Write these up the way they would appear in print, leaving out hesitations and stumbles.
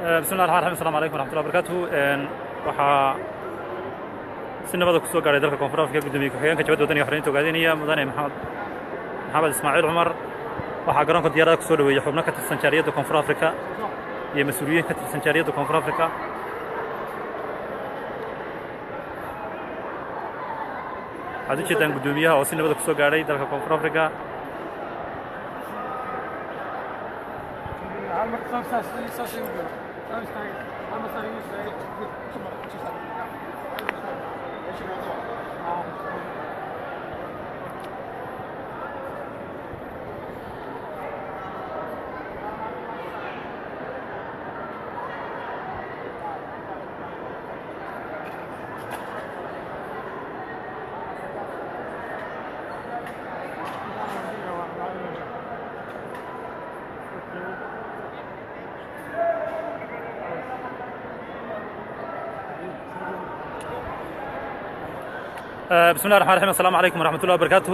بسم الله الرحمن الرحيم. السلام عليكم ورحمة الله وبركاته. waxaa si nabad ku soo gaaray dalka Koonfur Afrika gudoomiye ku-xigeenka Jabhadda Wadaniga Xorriyadda Ogaadeenaya Mudane Maxamed Ismaaciil Cumar. waxaa garoonka diyaaradaha ku soo dhaweeyay xubno ka tirsan Jaariyadda Koonfur Afrika iyo mas'uuliyiin ka tirsan Jaariyadda Koonfur Afrika. waxaad u jeedaan gudoomiyaha oo si nabad ku soo gaaray dalka Koonfur Afrika. بسم الله الرحمن الرحيم. السلام عليكم ورحمة الله وبركاته.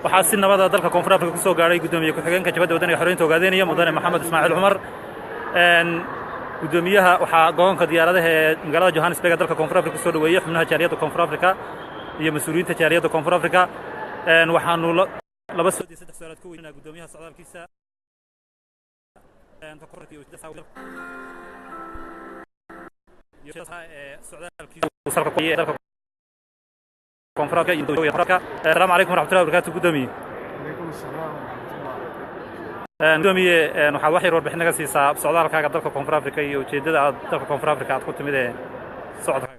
waxaa si nabada dalka Koonfur Afrika ku soo gaaray gudoomiye ku-xigeenka Jabhadda Wadaniga Xorriyadda Ogaadeenaya Mudane Maxamed Ismaaciil Cumar. gudoomiyaha waxaa garoonka diyaaradaha ee magaalada Johannesburg dalka Koonfur Afrika ku soo dhaweeyay xubnaha Jaariyadda Koonfur Afrika iyo mas'uuliyiinta Jaariyadda Koonfur Afrika. waxaanu laba soo saddex su'aalood ku weydiinaa gudoomiyaha socdaalkiisa السلام عليكم ورحمة الله وبركاته. قدومي عليكم السلام ورحمة الله. قدومي waxaad wax yar warbixin naga siisaa socdaalkaaga dalka Koonfur Afrika iyo ujeedada aad dalka Koonfur Afrika aad ku timid ee socdaalkaaga.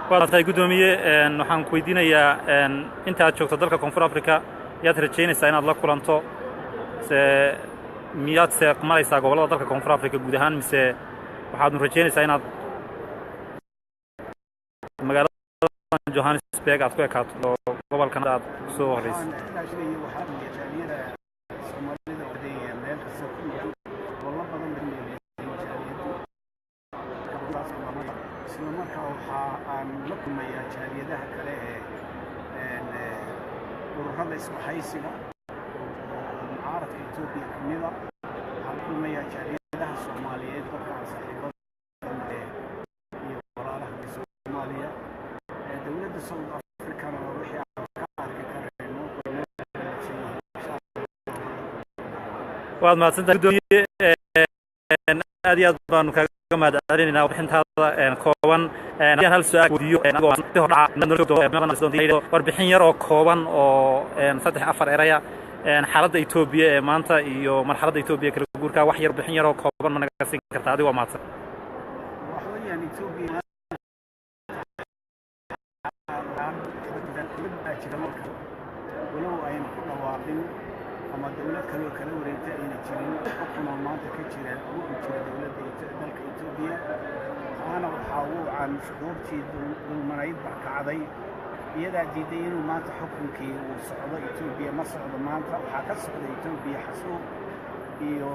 waad gudoomiye waxaan ku weydiinayaa inta aad joogto dalka Koonfur Afrika yaad rajaynaysaa inaad la kulanto miyaad maraysaa gobolada dalka Koonfur Afrika guud ahaan mise waxaad rajaynaysaa inaad magaalada Johannesburg aad ku ekaato gobolkan aad soo horeyso. aan la kulmayaa jaariyadaha kale ee ururada isbahaysiga mucaaradka Itoobiya kamida waxaan kulmayaa jaariyadaha Soomaaliyeed dadka saaxiibada iyo walaalaha Soomaaliya dawladda South Africa wixii aan ka arki karayno waad mahadsantahay gudoomiye aad iyo aad baan kaga mahadcelinayna warbixintaada kooban hal su'aal wadiyo warbixin yar oo kooban oo 3-4 eraya xaaladda Itoobiya ee maanta iyo marxaladda Itoobiya kala guurka wax yar bixin yar oo kooban ma naga siin kartaa adiga waa mahadsan. waxaan Itoobiya walow ayna ku dhawaaqin ama dawlad kale wareegta ayna jirin xukun maanta ka jira dawladda dalka Itoobiya أنا وحاول عن شعورتي بالمرايد بكعدي يدا جدي إنه ما تحكم كي وصعدة إثيوبيا مصر ما حكى صعدة إثيوبيا حسوب يو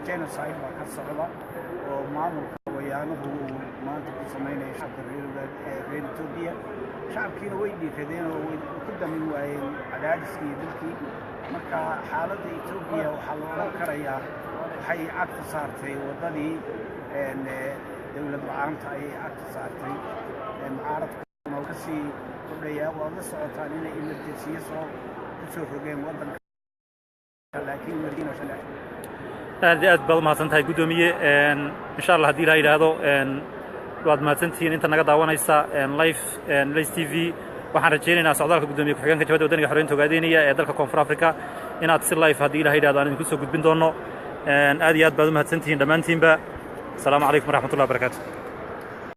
جينوسايد بكى صعدة وما ويانه ما تقسمين شعب غير إثيوبيا شعب كينو ويدي كذين وكده من وين عدادس يدلكي مركا حالة إثيوبيا وحالة كريا حي عكس صارتي وضلي دولة العامة أي اقتصادي معارض موكسي كلية وهذا سعودانيين إلى الجنسية سوف رجيم وطن لكن مدينة شلح. هذه أدبل ما سنتهي قدومية إن شاء الله هدي لهاي هذا بعد ما سنتين أنت نقد عوانا يسا لايف ليس تي في waxaan rajaynaynaa socdaalka gudoomiye ku-xigeenka Jabhadda Wadaniga Xorriyadda Ogaadeenaya ee dalka Koonfur Afrika inaad si live hadii la yiraahdo aan idinku soo gudbin doono aad iyo aad baad u mahadsantihiin dhammaantiinba. السلام عليكم ورحمة الله وبركاته.